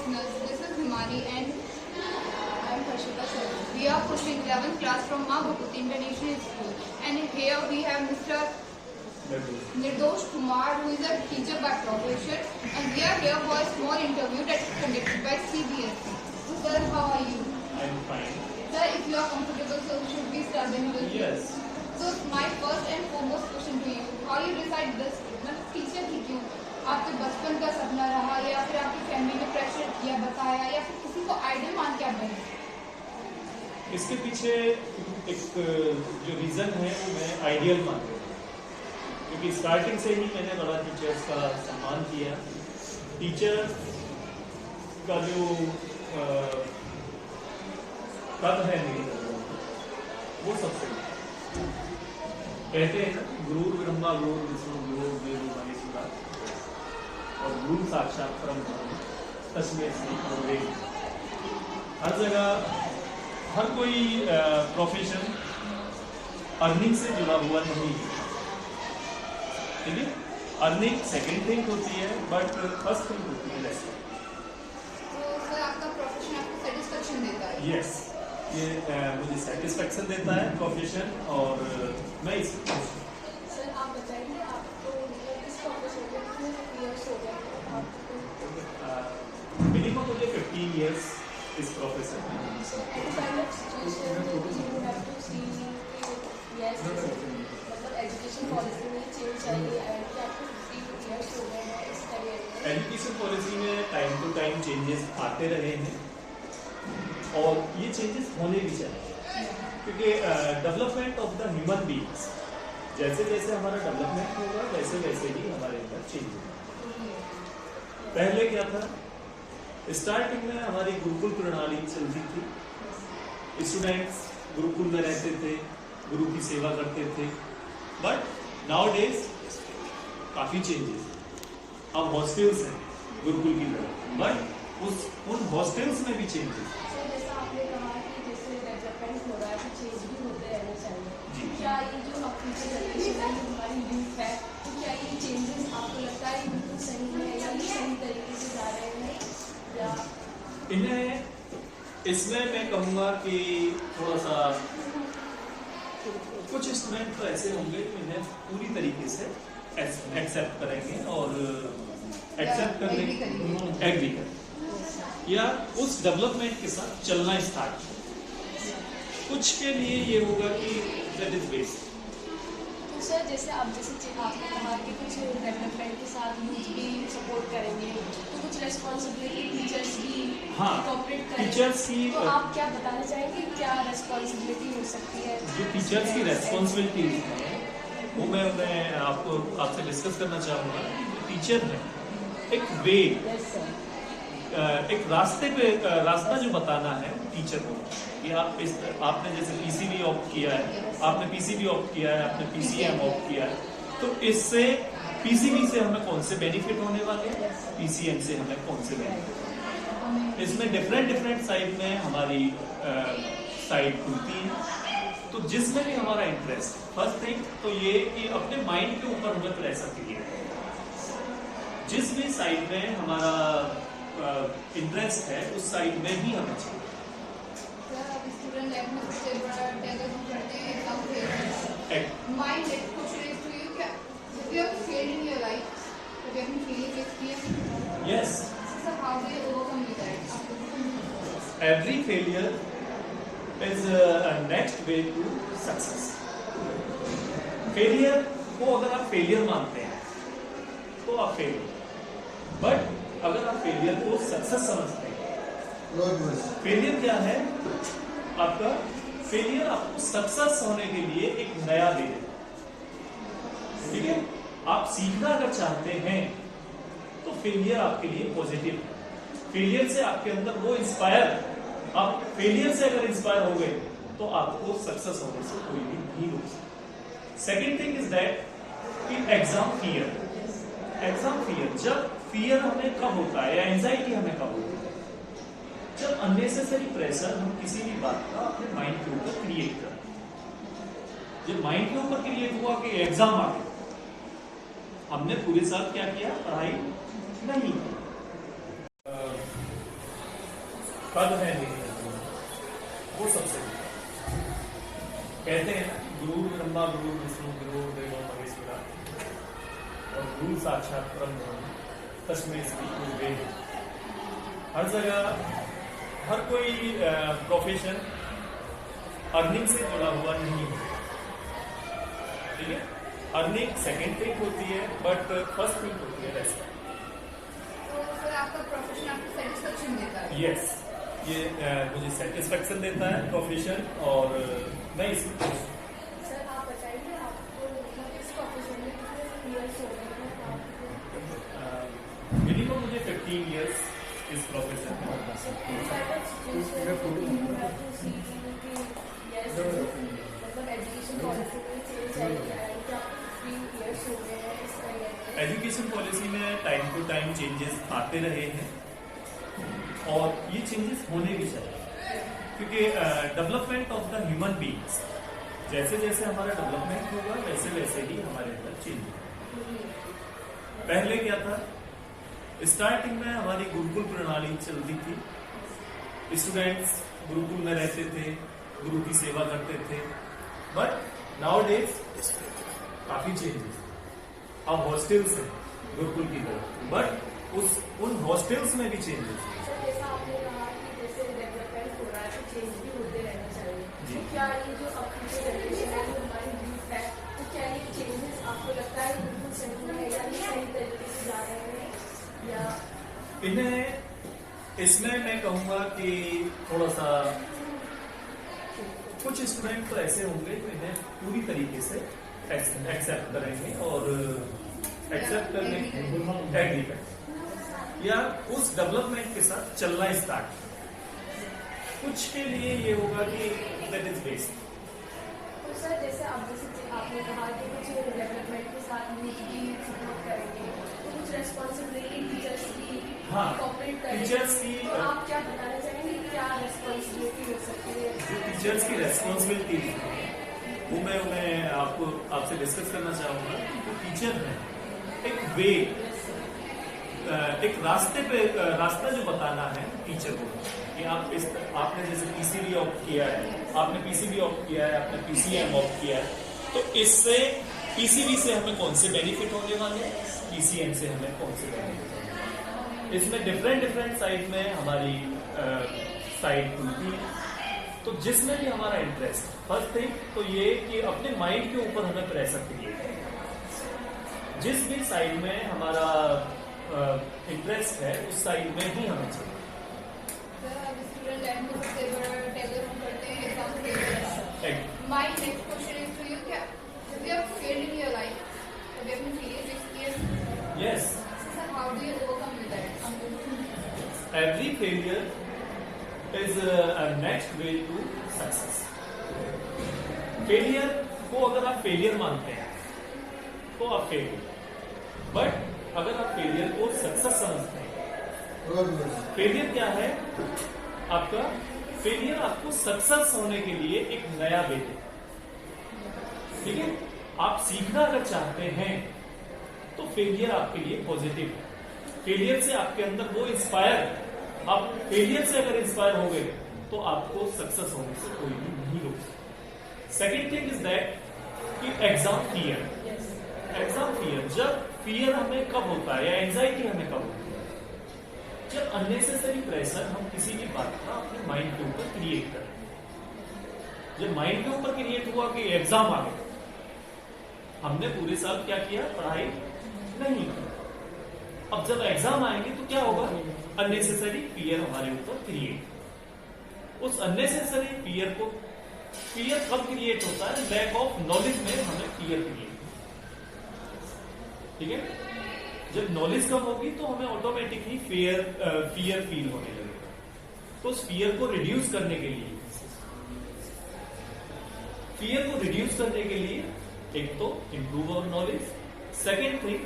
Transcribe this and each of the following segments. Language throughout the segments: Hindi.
listeners, this is Himani and I am Harshita sir. We are pushing 11th class from Ma Bhakuti International School, and here we have Mr. Nirdosh Kumar, who is a teacher by profession, and we are here for a small interview that is conducted by CBSE. So sir, how are you? I am fine. Sir, if you are comfortable, so should we start the interview? Yes. So my first and foremost question to you, how you decide this? मतलब टीचर ही क्यों? आपके बचपन का सपना रहा या फिर आपकी फैमिली ने प्रेशर किया बताया या फिर किसी को आइडल मान के आप बने? इसके पीछे एक जो रीज़न है वो मैं आइडियल मानता हूँ, क्योंकि स्टार्टिंग से ही मैंने बड़ा टीचर्स का सम्मान किया। टीचर का जो पद है मेरी वो सबसे कहते हैं ना, गुरु ब्रह्मा गुरु विष्णु गुरु देव महेश्वरा और गुरु साक्षात परम ब्रह्म तस्मै श्री गुरुवे। हर जगह हर कोई प्रोफेशन अर्निंग से जुड़ा हुआ नहीं है, ठीक है। अर्निंग सेकेंड थिंग होती है, बट फर्स्ट थिंग होती है लेसन। तो सर आपका प्रोफेशन आपको सेटिस्फेक्शन देता है? यस, ये मुझे सेटिस्फेक्शन देता है प्रोफेशन, और मैं इस सर आप बताइए आपको इस प्रोफेशन में कितने इयर्स हो गए? मिनिमम मुझे 15 इयर्स इस प्रोफेशन में। मतलब एजुकेशन पॉलिसी में चेंज चाहिए कि आपको 15 इयर्स हो गए हैं इस करियर में? एजुकेशन पॉलिसी में टाइम टू टाइम चेंजेस आते रहे हैं और ये चेंजेस होने भी चाहिए, क्योंकि development of the human beings, जैसे जैसे हमारा डेवलपमेंट होगा वैसे वैसे ही हमारे अंदर चेंज होगा। पहले क्या था, स्टार्टिंग में हमारी गुरुकुल प्रणाली चलती थी, स्टूडेंट्स गुरुकुल में रहते थे, गुरु की सेवा करते थे, बट नाउ डेज काफ़ी चेंजेस। अब हॉस्टल्स हैं गुरुकुल की तरह, बट उन हॉस्टल्स में भी चेंजेस। सर जैसा आपने कहा कि जैसे डेवलपमेंट हो रहा है तो चेंज भी होते रहने चाहिए, क्या ये जो अपनी जनरेशन है हमारी यूथ है, तो क्या ये चेंजेस आपको लगता है बिल्कुल सही है या ये सही तरीके से जा रहे हैं या? इन्हें इसमें मैं कहूँगा कि थोड़ा सा कुछ स्टूडेंट तो ऐसे होंगे कि इन्हें पूरी तरीके से एक्सेप्ट करेंगे और एक्सेप्ट करने एग्री करेंगे या उस डेवलपमेंट के साथ चलना स्टार्ट। कुछ के लिए ये होगा कि दैट इज बेस्ट। तो सर जैसे आपने कहा कि कुछ डेवलपमेंट के साथ यूथ भी सपोर्ट करेंगे, तो कुछ रेस्पॉन्सिबिलिटी टीचर्स भी कोऑपरेट करेंगे, टीचर्स की तो आप क्या बताना चाहेंगे क्या रेस्पॉन्सिबिलिटी हो सकती है? जो टीचर्स की रेस्पॉन्सिबिलिटी है वो मैं आपसे डिस्कस करना चाहूँगा। टीचर है एक वे, एक रास्ता जो बताना है टीचर को कि आपने जैसे पीसीबी ऑप्ट किया है, आपने पीसीबी ऑप्ट किया है, आपने पीसीएम ऑप्ट किया है, तो इससे पीसीबी से हमें कौन से बेनिफिट होने वाले हैं, पीसीएम से हमें कौन से बेनिफिट। इसमें डिफरेंट साइड में हमारी साइड खुलती है, तो जिसमें भी हमारा इंटरेस्ट, फर्स्ट थिंग तो ये कि अपने माइंड के ऊपर हमें प्रेशर क्रिएट है। जिस भी साइड में हमारा इंटरेस्ट है उस साइड में ही हमें चाहिए। स्टूडेंट लाइफ में सबसे बड़ा टैग करते हैं एग्जाम फेल। माइंड इट कुछ रेज टू यू क्या if you have failed in your life, if you have been failing experience? Yes. So how do you overcome that? Every failure is a next way to success. Failure को अगर आप फेलियर मानते हैं तो आप फेल, बट अगर आप फेलियर को सक्सेस समझते हैं, फेलियर क्या है आपका? फेलियर आपको सक्सेस होने के लिए एक नया दे देता है, ठीक है। आप सीखना अगर चाहते हैं तो फेलियर आपके लिए पॉजिटिव है। फेलियर से आपके अंदर वो इंस्पायर, आप फेलियर से अगर इंस्पायर हो गए तो आपको सक्सेस होने से कोई भी नहीं रोक सकता। सेकेंड थिंग इज दैट कि एग्जाम फियर, जब फियर हमें कब होता है या एंजाइटी हमें कब होती है, जब अननेसेसरी प्रेशर हम किसी भी बात का अपने माइंड के ऊपर क्रिएट करते हैं। जब माइंड के ऊपर क्रिएट हुआ कि एग्जाम आ गया, हमने पूरे साल क्या किया, पढ़ाई नहीं की। पद है नहीं, वो सबसे कहते हैं गुरु ब्रह्मा गुरु विष्णु गुरु देवो महेश्वरा और गुरु साक्षात परम ब्रह्म तस्मै श्री गुरुवे। हर जगह हर कोई प्रोफेशन अर्निंग से जुड़ा हुआ नहीं है, ठीक है। अर्निंग सेकेंड थिंग होती है बट फर्स्ट थिंग होती है रेस्पेक्ट। तो सर आपका प्रोफेशन आपको सेटिस्फेक्शन देता है? यस, ये मुझे सेटिस्फेक्शन देता है प्रोफेशन और मैं इसी सर आप बताइए आपको मतलब इस प्रोफेशन में कितने इयर्स हो गए हैं आपको? मिनिमम मुझे 15 इयर्स इस प्रोफेशन में। एजुकेशन पॉलिसी में टाइम टू टाइम चेंजेस आते रहे हैं और ये चेंजेस होने भी चाहिए, क्योंकि development of the human beings, जैसे जैसे हमारा डेवलपमेंट होगा वैसे वैसे ही हमारे अंदर चेंज होगा। पहले क्या था, स्टार्टिंग में हमारी गुरुकुल प्रणाली चलती थी, स्टूडेंट्स गुरुकुल में रहते थे, गुरु की सेवा करते थे, बट नाउ डेज काफी चेंजेस। अब हॉस्टल्स हैं गुरुकुल की तरह, बट उन हॉस्टल्स में भी चेंजेस हैं। जैसा आपने कहा कि जैसे डेवलपमेंट हो रहा है तो चेंज भी होते रहना चाहिए, तो क्या ये जो अब की जनरेशन है जो हमारी यूथ है, तो क्या ये चेंजेस आपको लगता है बिल्कुल सही है या ये सही तरीके से जा रहे हैं या इन्हें? इसमें मैं कहूंगा कि थोड़ा सा कुछ स्टूडेंट तो ऐसे होंगे जो इन्हें पूरी तरीके से एक्सेप्ट करेंगे और एक्सेप्ट करने एग्री करेंगे या उस डेवलपमेंट के साथ चलना स्टार्ट। कुछ के लिए ये होगा कि दैट इज बेस्ट। तो सर जैसे अब जैसे आपने कहा कि कुछ डेवलपमेंट के साथ यूथ भी सपोर्ट करेंगे, तो कुछ रेस्पॉन्सिबिलिटी टीचर्स की कॉपरेट करेंगे, टीचर्स की तो आप क्या बताना चाहेंगे क्या रेस्पॉन्सिबिलिटी हो सकती है? जो टीचर्स की रेस्पॉन्सिबिलिटी है वो मैं आपसे डिस्कस करना चाहूंगा। जो टीचर है एक वे, एक रास्ता जो बताना है टीचर को कि आपने जैसे पीसीबी ऑप्ट किया है, आपने पीसीबी ऑप्ट किया है, आपने पीसीएम ऑप्ट किया है, तो इससे पीसीबी से हमें कौन से बेनिफिट होने वाले हैं, पीसीएम से हमें कौन से बेनिफिट होने वाले हैं। इसमें डिफरेंट साइड में हमारी साइड खुलती है, तो जिसमें भी हमारा इंटरेस्ट, फर्स्ट थिंग तो ये कि अपने माइंड के ऊपर हमें प्रेशर क्रिएट है। जिस भी साइड में हमारा इंटरेस्ट है उस साइड में ही हमें चाहिए। My next question is to you: have you ever failed in your life? Have you ever failed experience? Yes. So how do you overcome with that? Every failure is a next way to success. Failure को अगर आप फेलियर मानते हैं तो आप फेल हो, बट अगर आप फेलियर को सक्सेस समझते हैं, फेलियर क्या है आपका? फेलियर आपको सक्सेस होने के लिए एक नया वे है, ठीक है। आप सीखना अगर चाहते हैं तो फेलियर आपके लिए पॉजिटिव है। फेलियर से आपके अंदर वो इंस्पायर, आप फेलियर से अगर इंस्पायर हो गए तो आपको सक्सेस होने से कोई भी नहीं रोक सकता। सेकेंड थिंग इज दैट कि एग्जाम फियर। एग्जाम फियर, जब फियर हमें कब होता है या एंजाइटी हमें कब होती है? जब अननेसेसरी प्रेशर हम किसी भी बात का अपने माइंड के ऊपर क्रिएट करते हैं। जब माइंड के ऊपर क्रिएट हुआ कि एग्जाम आ गया, हमने पूरे साल क्या किया? पढ़ाई नहीं की। अब जब एग्जाम आएंगे तो क्या होगा? अननेसेसरी फियर हमारे ऊपर क्रिएट। उस अननेसेसरी फियर को, फियर कब क्रिएट होता है? लैक ऑफ नॉलेज में हमें फियर क्रिएट, ठीक है। जब नॉलेज कम होगी तो हमें ऑटोमेटिकली फियर फील होने लगेगा। तो उस फियर को रिड्यूस करने के लिए, एक तो इंप्रूव अवर नॉलेज, सेकेंड थिंग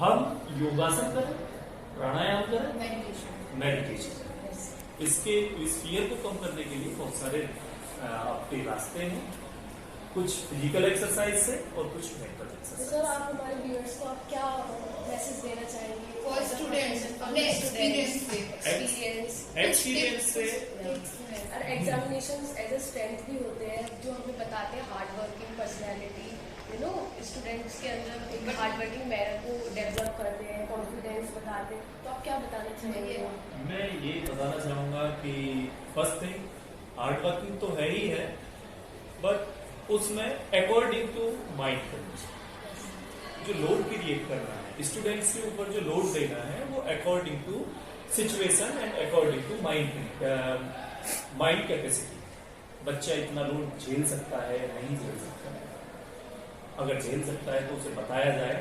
हम योगासन करें, प्राणायाम करें, मेडिटेशन। इस फियर को कम करने के लिए बहुत सारे आपके रास्ते हैं। कुछ फिजिकल एक्सरसाइज से और कुछ मेंटल तो एक्सरसाइज। सर आप हमारे व्यूअर्स को आप क्या मैसेज देना चाहेंगे फॉर स्टूडेंट्स अपने एक्सपीरियंस से और एग्जामिनेशंस एज अ स्ट्रेंथ भी होते हैं जो हमें बताते हैं hard working personality, you know students के अंदर एक हार्ड वर्किंग मैनर को डेवलप करते हैं, कॉन्फिडेंस बताते हैं, तो आप क्या बताना चाहेंगे? मैं ये बताना चाहूंगा कि फर्स्ट थिंग हार्ड वर्किंग तो है ही है, बट उसमें अकॉर्डिंग टू माइंड करना चाहिए। जो लोड क्रिएट करना है स्टूडेंट्स के ऊपर, जो लोड देना है वो according to situation and according to mind capacity. बच्चा इतना लोड झेल सकता है, नहीं झेल सकता है। अगर झेल सकता है तो उसे बताया जाए।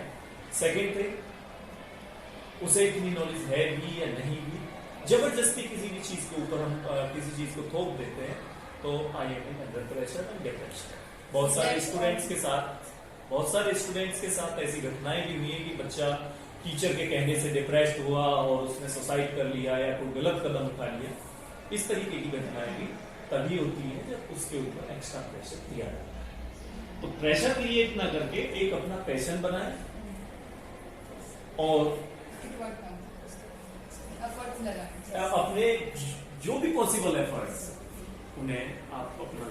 सेकेंड थिंग, उसे इतनी नॉलेज है भी या नहीं भी, जबरदस्ती किसी भी चीज के ऊपर हम किसी चीज को थोप देते हैं तो I am under pressure and depression. बहुत सारे स्टूडेंट्स के साथ ऐसी घटनाएं भी हुई है कि बच्चा टीचर के कहने से डिप्रेस्ड हुआ और उसने सुसाइड कर लिया या कोई गलत कदम उठा लिया। इस तरीके की घटनाएं भी तभी होती है जब उसके ऊपर एक्स्ट्रा प्रेशर दिया जाता है। तो प्रेशर क्रिएट ना करके एक अपना पैशन बनाए और अपने जो भी पॉसिबल एफर्ट्स उन्हें आप अपना।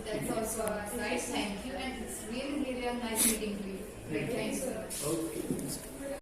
That's also nice. Thank you, and it's really a nice meeting to you. Great, thanks. Okay.